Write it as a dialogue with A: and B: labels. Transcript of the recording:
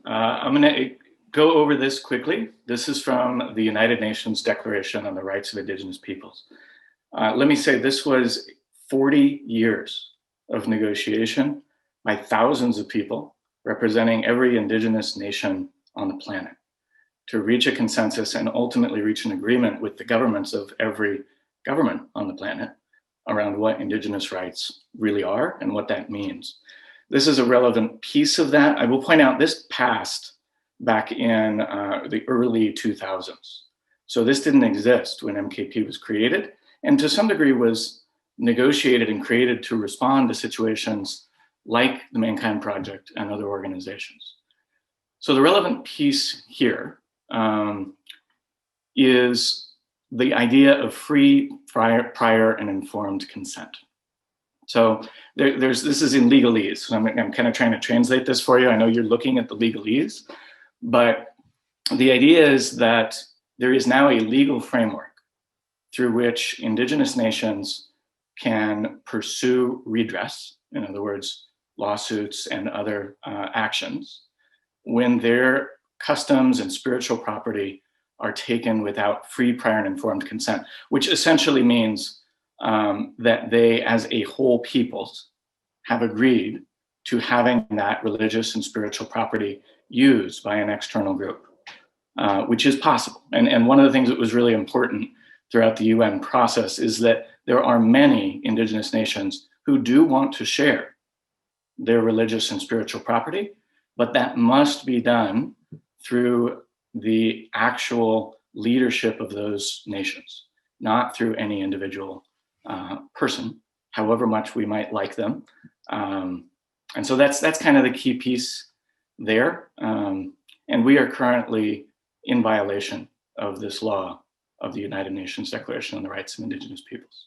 A: I'm going to go over this quickly. This is from the United Nations Declaration on the Rights of Indigenous Peoples. Let me say this was 40 years of negotiation by thousands of people representing every indigenous nation on the planet to reach a consensus and ultimately reach an agreement with the governments of every government on the planet around what indigenous rights really are and what that means. This is a relevant piece of that. I will point out this passed back in the early 2000s. So this didn't exist when MKP was created, and to some degree was negotiated and created to respond to situations like the Mankind Project and other organizations. So the relevant piece here is the idea of free, prior, and informed consent. So this is in legalese. So I'm kind of trying to translate this for you. I know you're looking at the legalese, but the idea is that there is now a legal framework through which indigenous nations can pursue redress, in other words, lawsuits and other actions, when their customs and spiritual property are taken without free, prior, and informed consent, which essentially means that they, as a whole peoples, have agreed to having that religious and spiritual property used by an external group, which is possible. And one of the things that was really important throughout the UN process is that there are many indigenous nations who do want to share their religious and spiritual property, but that must be done through the actual leadership of those nations, not through any individual person, however much we might like them. And so that's kind of the key piece there. And we are currently in violation of this law of the United Nations Declaration on the Rights of Indigenous Peoples.